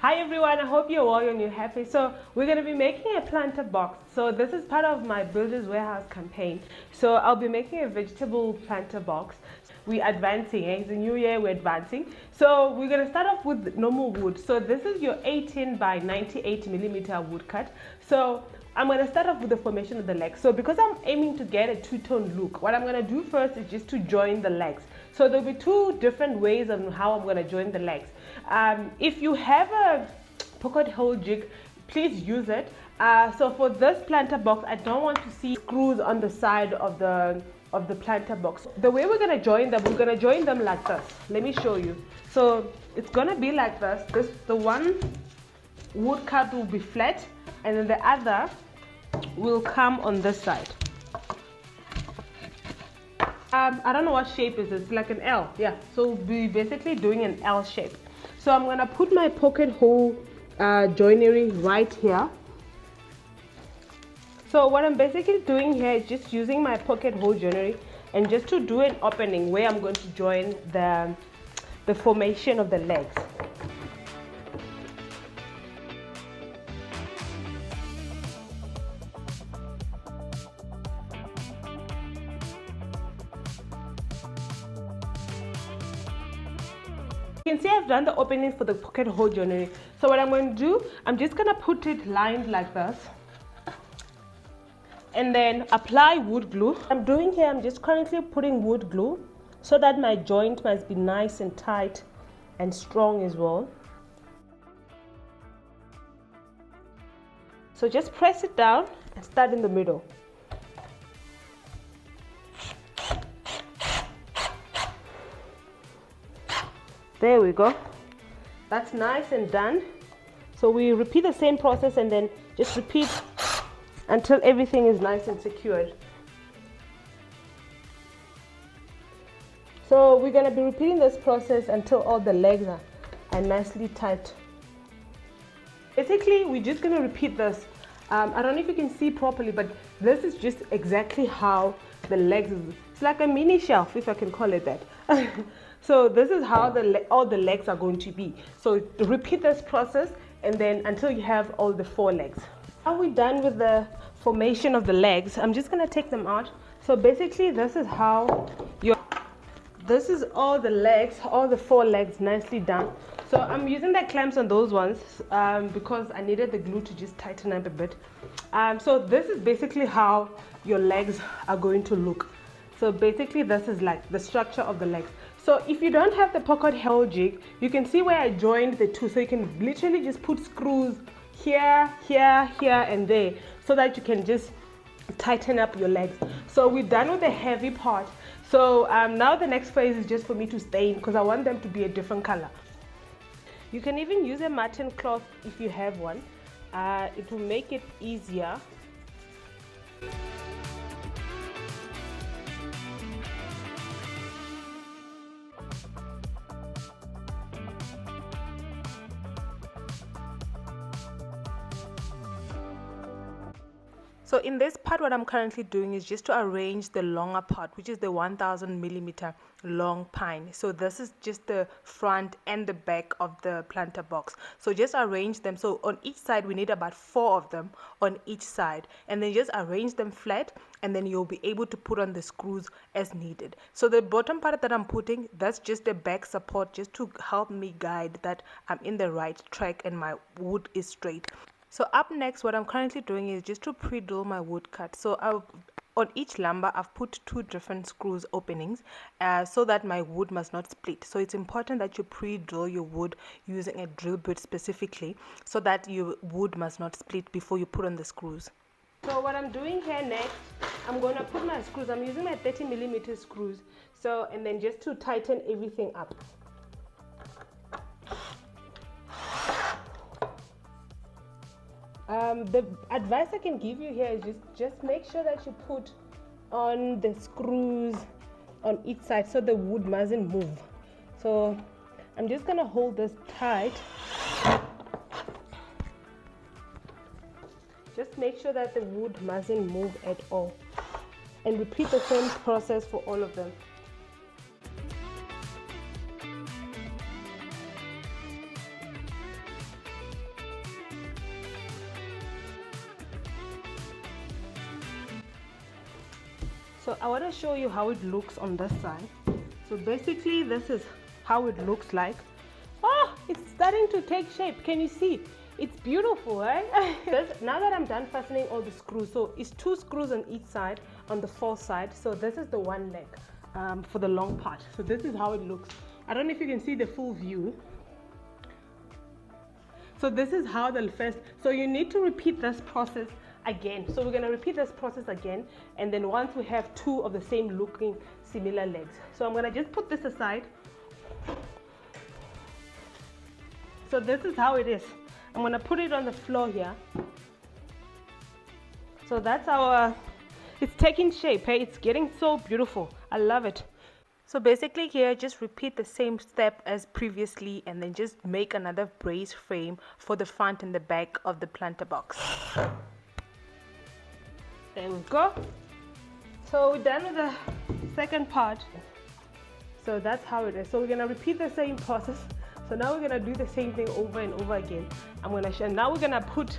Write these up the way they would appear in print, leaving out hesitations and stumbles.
Hi everyone, I hope you're well and you're happy. So we're going to be making a planter box. So this is part of my Builders Warehouse campaign. So I'll be making a vegetable planter box. We're advancing, it's a new year, we're advancing. So we're going to start off with normal wood. So this is your 18 by 98 millimeter wood cut. So I'm going to start off with the formation of the legs. So because I'm aiming to get a two-tone look, what I'm going to do first is just to join the legs. So there'll be two different ways on how I'm going to join the legs. If you have a pocket hole jig, please use it. So for this planter box, I don't want to see screws on the side of the planter box. The way we're going to join them like this. Let me show you. So it's going to be like this. The one wood cut will be flat, and then the other will come on this side. I don't know what shape is it. It's like an L. Yeah, so we'll be basically doing an L shape. So I'm going to put my pocket hole joinery right here. So what I'm basically doing here is just using my pocket hole joinery and just to do an opening where I'm going to join the formation of the legs. You can see I've done the opening for the pocket hole joinery. So what I'm going to do, I'm just going to put it lined like this and then apply wood glue. I'm doing here, I'm just currently putting wood glue so that my joint must be nice and tight and strong as well. So just press it down and start in the middle. There we go. That's nice and done. So we repeat the same process and then just repeat until everything is nice and secured. So we're going to be repeating this process until all the legs are nicely tight. Basically, we're just going to repeat this. I don't know if you can see properly, but this is just exactly how the legs is. It's like a mini shelf, if I can call it that. So this is how all the legs are going to be. So repeat this process and then until you have all the 4 legs. Now we're done with the formation of the legs. I'm just going to take them out. So basically this is how this is all the legs, all the 4 legs nicely done. So I'm using the clamps on those ones because I needed the glue to just tighten up a bit. So this is basically how your legs are going to look. So basically this is like the structure of the legs. So if you don't have the pocket hole jig, you can see where I joined the two. So you can literally just put screws here, here, here and there so that you can just tighten up your legs. So we're done with the heavy part. So now the next phase is just for me to stain because I want them to be a different color. You can even use a mutton cloth if you have one. It will make it easier. So in this part, what I'm currently doing is just to arrange the longer part, which is the 1000 millimeter long pine. So this is just the front and the back of the planter box. So just arrange them. So on each side, we need about 4 of them on each side. And then just arrange them flat and then you'll be able to put on the screws as needed. So the bottom part that I'm putting, that's just the back support just to help me guide that I'm in the right track and my wood is straight. So up next, what I'm currently doing is just to pre-drill my wood cut. So on each lumber, I've put 2 different screws openings so that my wood must not split. So it's important that you pre-drill your wood using a drill bit specifically so that your wood must not split before you put on the screws. So what I'm doing here next, I'm going to put my screws. I'm using my 30 millimeter screws. So, and then just to tighten everything up. The advice I can give you here is just make sure that you put on the screws on each side so the wood mustn't move. So I'm just going to hold this tight. Just make sure that the wood mustn't move at all. And repeat the same process for all of them. So I want to show you how it looks on this side. So basically this is how it looks like. Oh, it's starting to take shape. Can you see? It's beautiful, right? Now that I'm done fastening all the screws, so it's 2 screws on each side on the false side. So this is the one leg for the long part. So this is how it looks. I don't know if you can see the full view. So this is how the first, so you need to repeat this process again. So we're going to repeat this process again, and then once we have 2 of the same looking similar legs. So I'm going to just put this aside. So this is how it is. I'm going to put it on the floor here. So that's our, it's taking shape, hey? It's getting so beautiful. I love it. So basically here, just repeat the same step as previously, and then just make another brace frame for the front and the back of the planter box. There we go. So we're done with the second part. So that's how it is. So we're going to repeat the same process. So now we're going to do the same thing over and over again. I'm going to show, now we're going to put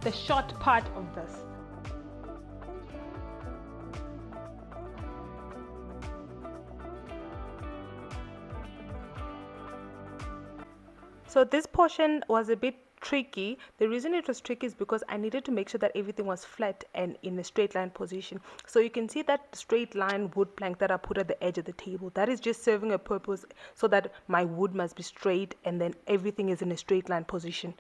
the short part of this. So this portion was a bit tricky. The reason it was tricky is because I needed to make sure that everything was flat and in a straight line position. So you can see that straight line wood plank that I put at the edge of the table, that is just serving a purpose so that my wood must be straight and then everything is in a straight line position.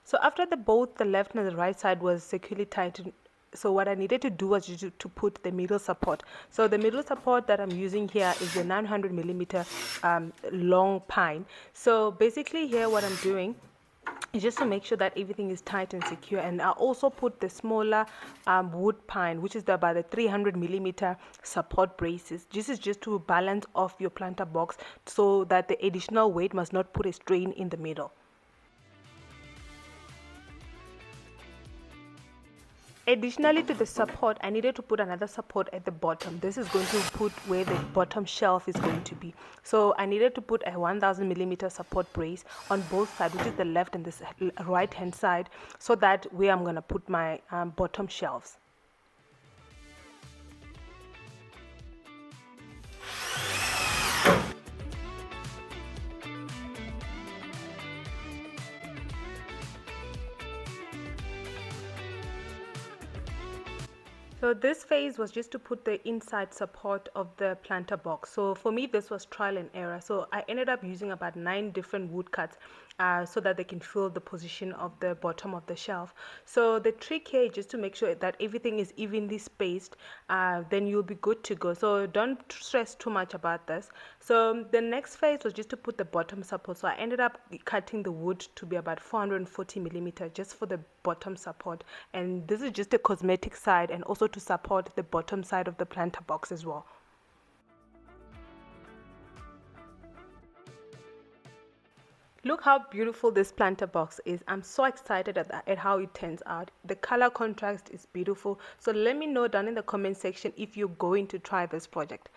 So after both the left and the right side was securely tightened, so what I needed to do was to put the middle support. So the middle support that I'm using here is the 900 millimeter long pine. So basically here what I'm doing is just to make sure that everything is tight and secure. And I also put the smaller wood pine, which is about the 300 millimeter support braces. This is just to balance off your planter box so that the additional weight must not put a strain in the middle. Additionally to the support, I needed to put another support at the bottom. This is going to put where the bottom shelf is going to be. So I needed to put a 1000 millimeter support brace on both sides, which is the left and the right hand side, so that where I'm going to put my bottom shelves. So this phase was just to put the inside support of the planter box. So for me, this was trial and error. So I ended up using about 9 different wood cuts so that they can fill the position of the bottom of the shelf. So the trick here is just to make sure that everything is evenly spaced, then you'll be good to go. So don't stress too much about this. So the next phase was just to put the bottom support. So I ended up cutting the wood to be about 440 millimeter just for the bottom support. And this is just a cosmetic side and also to support the bottom side of the planter box as well. Look how beautiful this planter box is. I'm so excited at how it turns out. The color contrast is beautiful. So let me know down in the comment section if you're going to try this project.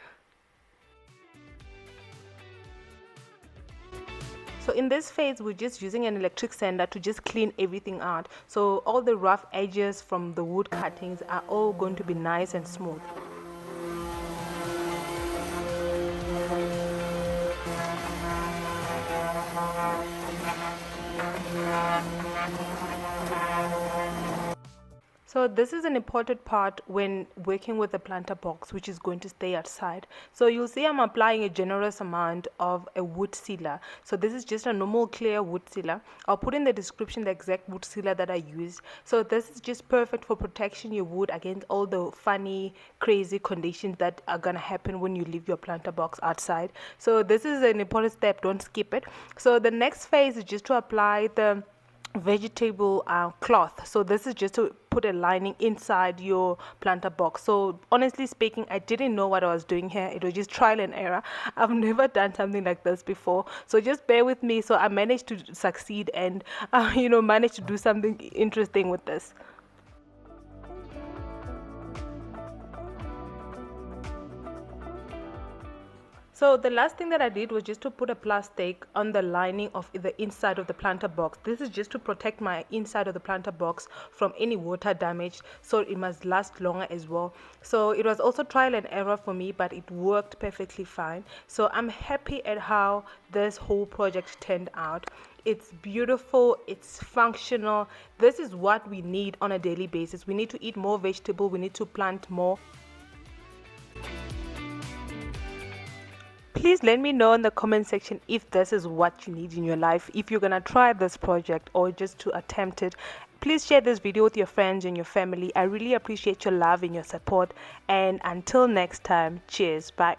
So in this phase, we're just using an electric sander to just clean everything out. So all the rough edges from the wood cuttings are all going to be nice and smooth. So this is an important part when working with the planter box, which is going to stay outside. So you'll see I'm applying a generous amount of a wood sealer. So this is just a normal clear wood sealer. I'll put in the description the exact wood sealer that I used. So this is just perfect for protecting your wood against all the funny, crazy conditions that are going to happen when you leave your planter box outside. So this is an important step. Don't skip it. So the next phase is just to apply the vegetable cloth. So this is just to put a lining inside your planter box. So honestly speaking, I didn't know what I was doing here. It was just trial and error. I've never done something like this before, so just bear with me. So I managed to succeed and managed to do something interesting with this. So the last thing that I did was just to put a plastic on the lining of the inside of the planter box. This is just to protect my inside of the planter box from any water damage, so it must last longer as well. So it was also trial and error for me, but it worked perfectly fine. So I'm happy at how this whole project turned out. It's beautiful, it's functional. This is what we need on a daily basis. We need to eat more vegetable, we need to plant more. Please let me know in the comment section if this is what you need in your life, if you're gonna try this project or just to attempt it. Please share this video with your friends and your family. I really appreciate your love and your support, and until next time, cheers, bye.